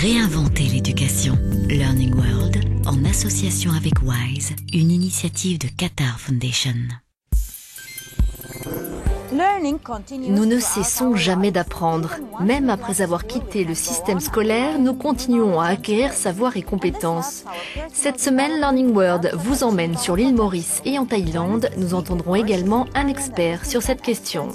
Réinventer l'éducation. Learning World, en association avec WISE, une initiative de Qatar Foundation. Nous ne cessons jamais d'apprendre. Même après avoir quitté le système scolaire, nous continuons à acquérir savoir et compétences. Cette semaine, Learning World vous emmène sur l'île Maurice et en Thaïlande. Nous entendrons également un expert sur cette question.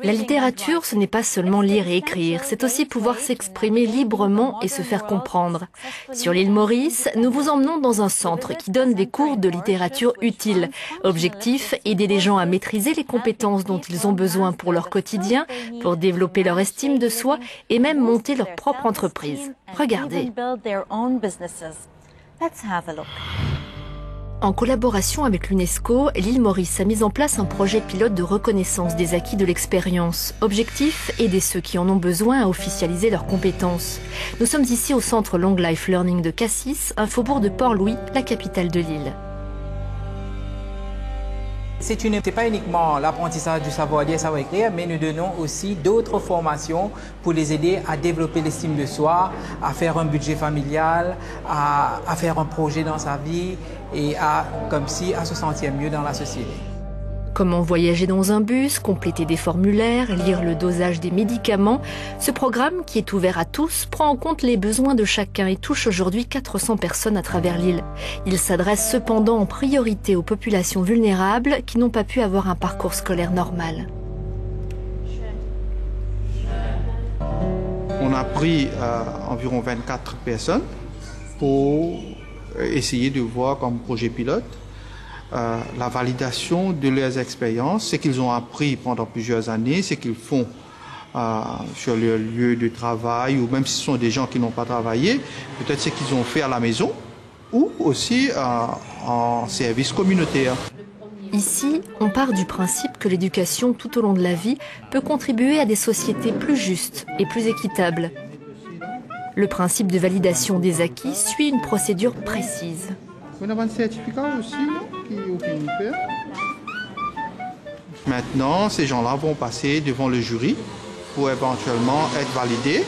La littérature, ce n'est pas seulement lire et écrire, c'est aussi pouvoir s'exprimer librement et se faire comprendre. Sur l'île Maurice, nous vous emmenons dans un centre qui donne des cours de littérature utiles. Objectif, aider les gens à maîtriser les compétences dont ils ont besoin pour leur quotidien, pour développer leur estime de soi et même monter leur propre entreprise. Regardez. En collaboration avec l'UNESCO, l'île Maurice a mis en place un projet pilote de reconnaissance des acquis de l'expérience. Objectif, aider ceux qui en ont besoin à officialiser leurs compétences. Nous sommes ici au centre Long Life Learning de Cassis, un faubourg de Port-Louis, la capitale de l'île. Ce n'est pas uniquement l'apprentissage du savoir lire, savoir écrire, mais nous donnons aussi d'autres formations pour les aider à développer l'estime de soi, à faire un budget familial, à faire un projet dans sa vie et à se sentir mieux dans la société. Comment voyager dans un bus, compléter des formulaires, lire le dosage des médicaments. Ce programme, qui est ouvert à tous, prend en compte les besoins de chacun et touche aujourd'hui 400 personnes à travers l'île. Il s'adresse cependant en priorité aux populations vulnérables qui n'ont pas pu avoir un parcours scolaire normal. On a pris environ 24 personnes pour essayer de voir comme projet pilote la validation de leurs expériences, ce qu'ils ont appris pendant plusieurs années, ce qu'ils font sur leur lieu de travail, ou même si ce sont des gens qui n'ont pas travaillé, peut-être ce qu'ils ont fait à la maison, ou aussi en service communautaire. Ici, on part du principe que l'éducation tout au long de la vie peut contribuer à des sociétés plus justes et plus équitables. Le principe de validation des acquis suit une procédure précise. On a un certificat aussi qui nous fait. Maintenant, ces gens-là vont passer devant le jury pour éventuellement être validés.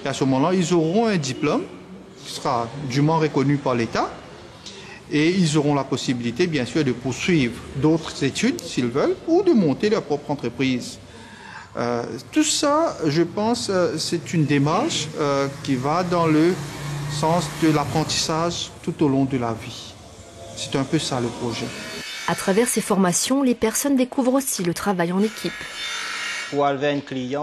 Et à ce moment-là, ils auront un diplôme qui sera dûment reconnu par l'État. Et ils auront la possibilité, bien sûr, de poursuivre d'autres études, s'ils veulent, ou de monter leur propre entreprise. Tout ça, je pense, c'est une démarche qui va dans le sens de l'apprentissage tout au long de la vie. C'est un peu ça le projet. À travers ces formations, les personnes découvrent aussi le travail en équipe.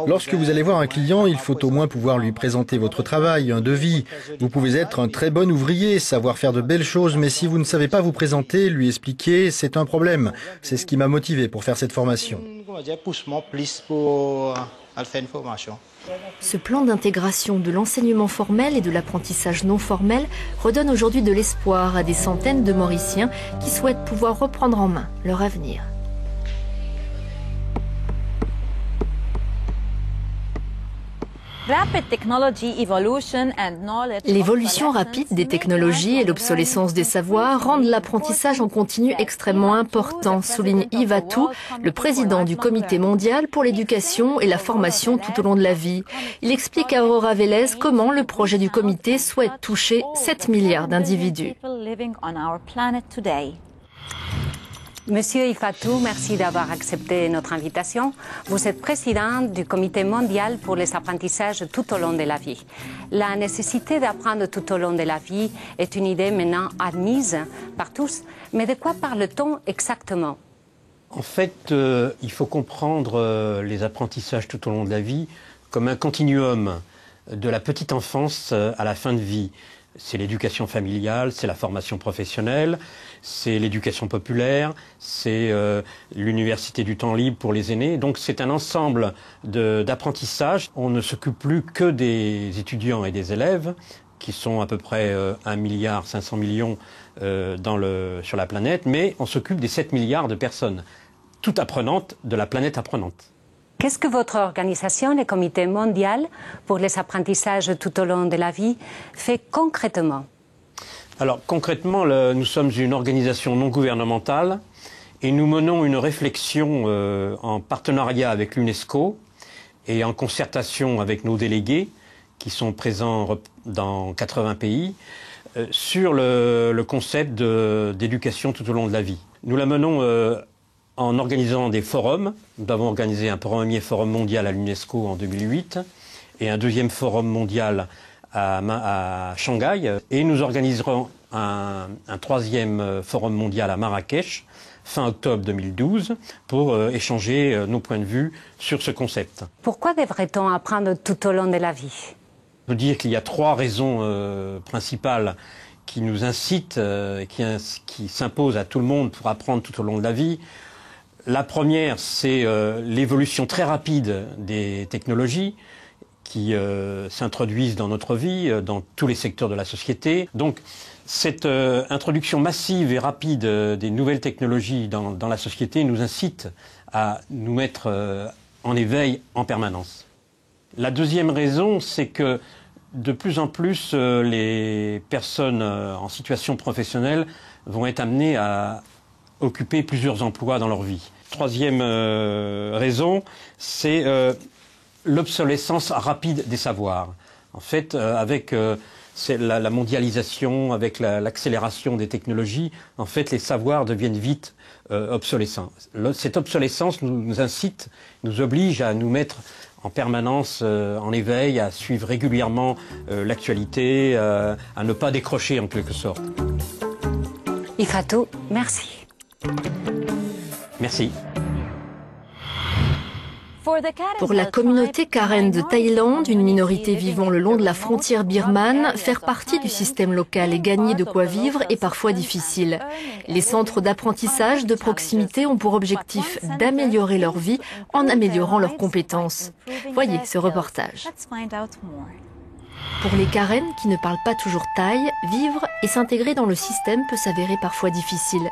Lorsque vous allez voir un client, il faut au moins pouvoir lui présenter votre travail, un devis. Vous pouvez être un très bon ouvrier, savoir faire de belles choses, mais si vous ne savez pas vous présenter, lui expliquer, c'est un problème. C'est ce qui m'a motivé pour faire cette formation. Ce plan d'intégration de l'enseignement formel et de l'apprentissage non formel redonne aujourd'hui de l'espoir à des centaines de Mauriciens qui souhaitent pouvoir reprendre en main leur avenir. L'évolution rapide des technologies et l'obsolescence des savoirs rendent l'apprentissage en continu extrêmement important, souligne Yves Atou, le président du Comité mondial pour l'éducation et la formation tout au long de la vie. Il explique à Aurora Vélez comment le projet du comité souhaite toucher 7 milliards d'individus. Monsieur Ifatou, merci d'avoir accepté notre invitation. Vous êtes président du Comité mondial pour les apprentissages tout au long de la vie. La nécessité d'apprendre tout au long de la vie est une idée maintenant admise par tous. Mais de quoi parle-t-on exactement? En fait, il faut comprendre les apprentissages tout au long de la vie comme un continuum de la petite enfance à la fin de vie. C'est l'éducation familiale, c'est la formation professionnelle, c'est l'éducation populaire, c'est l'université du temps libre pour les aînés. Donc c'est un ensemble d'apprentissage. On ne s'occupe plus que des étudiants et des élèves, qui sont à peu près 1,5 milliard sur la planète, mais on s'occupe des 7 milliards de personnes, toutes apprenantes de la planète apprenante. Qu'est-ce que votre organisation, le Comité mondial pour les apprentissages tout au long de la vie, fait concrètement? Alors concrètement, nous sommes une organisation non gouvernementale et nous menons une réflexion en partenariat avec l'UNESCO et en concertation avec nos délégués, qui sont présents dans 80 pays, sur le concept d'éducation tout au long de la vie. Nous la menons en organisant des forums. Nous avons organisé un premier forum mondial à l'UNESCO en 2008 et un deuxième forum mondial à Shanghai. Et nous organiserons un troisième forum mondial à Marrakech fin octobre 2012 pour échanger nos points de vue sur ce concept. Pourquoi devrait-on apprendre tout au long de la vie ? Je veux dire qu'il y a 3 raisons principales qui nous incitent, qui s'imposent à tout le monde pour apprendre tout au long de la vie. La première, c'est l'évolution très rapide des technologies qui s'introduisent dans notre vie, dans tous les secteurs de la société. Donc, cette introduction massive et rapide des nouvelles technologies dans la société nous incite à nous mettre en éveil en permanence. La deuxième raison, c'est que de plus en plus, les personnes en situation professionnelle vont être amenées à occuper plusieurs emplois dans leur vie. Troisième raison, c'est l'obsolescence rapide des savoirs. En fait, avec la mondialisation, avec l'accélération des technologies, en fait, les savoirs deviennent vite obsolescents. Cette obsolescence nous incite, nous oblige à nous mettre en permanence en éveil, à suivre régulièrement l'actualité, à ne pas décrocher en quelque sorte. Ifatou, merci. Merci. Pour la communauté Karen de Thaïlande, une minorité vivant le long de la frontière birmane, faire partie du système local et gagner de quoi vivre est parfois difficile. Les centres d'apprentissage de proximité ont pour objectif d'améliorer leur vie en améliorant leurs compétences. Voyez ce reportage. Pour les Karen qui ne parlent pas toujours thaï, vivre et s'intégrer dans le système peut s'avérer parfois difficile.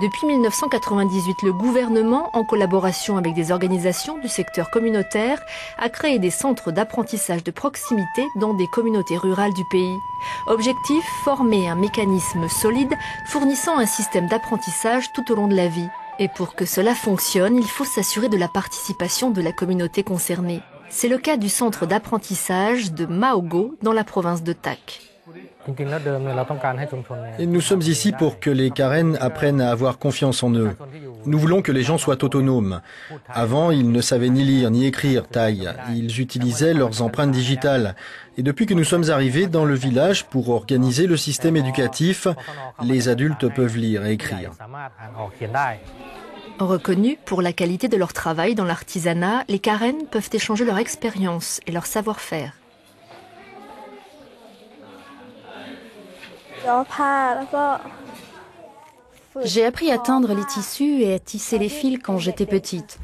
Depuis 1998, le gouvernement, en collaboration avec des organisations du secteur communautaire, a créé des centres d'apprentissage de proximité dans des communautés rurales du pays. Objectif, former un mécanisme solide fournissant un système d'apprentissage tout au long de la vie. Et pour que cela fonctionne, il faut s'assurer de la participation de la communauté concernée. C'est le cas du centre d'apprentissage de Maogo dans la province de Tak. Et nous sommes ici pour que les Karen apprennent à avoir confiance en eux. Nous voulons que les gens soient autonomes. Avant, ils ne savaient ni lire ni écrire thaï. Ils utilisaient leurs empreintes digitales. Et depuis que nous sommes arrivés dans le village pour organiser le système éducatif, les adultes peuvent lire et écrire. Reconnus pour la qualité de leur travail dans l'artisanat, les Karen peuvent échanger leur expérience et leur savoir-faire. J'ai appris à teindre les tissus et à tisser les fils quand j'étais petite.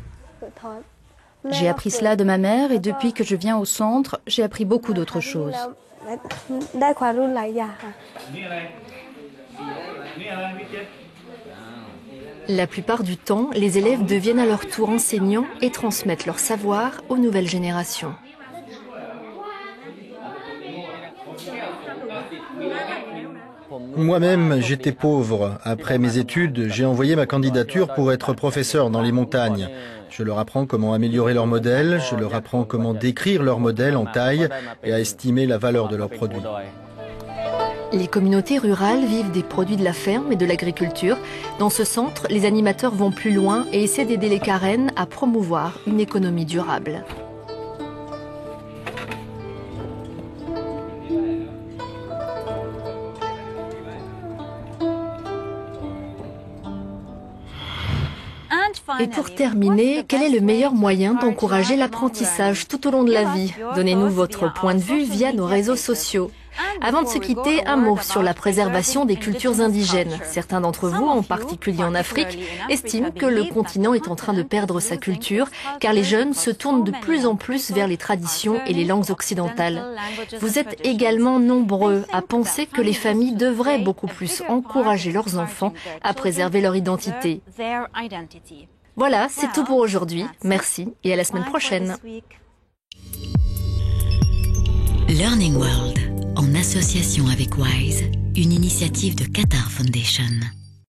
J'ai appris cela de ma mère et depuis que je viens au centre, j'ai appris beaucoup d'autres choses. La plupart du temps, les élèves deviennent à leur tour enseignants et transmettent leur savoir aux nouvelles générations. Moi-même, j'étais pauvre. Après mes études, j'ai envoyé ma candidature pour être professeur dans les montagnes. Je leur apprends comment améliorer leur modèle, je leur apprends comment décrire leur modèle en thaï et à estimer la valeur de leurs produits. Les communautés rurales vivent des produits de la ferme et de l'agriculture. Dans ce centre, les animateurs vont plus loin et essaient d'aider les Karen à promouvoir une économie durable. Et pour terminer, quel est le meilleur moyen d'encourager l'apprentissage tout au long de la vie? Donnez-nous votre point de vue via nos réseaux sociaux. Avant de se quitter, un mot sur la préservation des cultures indigènes. Certains d'entre vous, en particulier en Afrique, estiment que le continent est en train de perdre sa culture, car les jeunes se tournent de plus en plus vers les traditions et les langues occidentales. Vous êtes également nombreux à penser que les familles devraient beaucoup plus encourager leurs enfants à préserver leur identité. Voilà, c'est tout pour aujourd'hui. Merci et à la semaine prochaine. Learning World, en association avec WISE, une initiative de Qatar Foundation.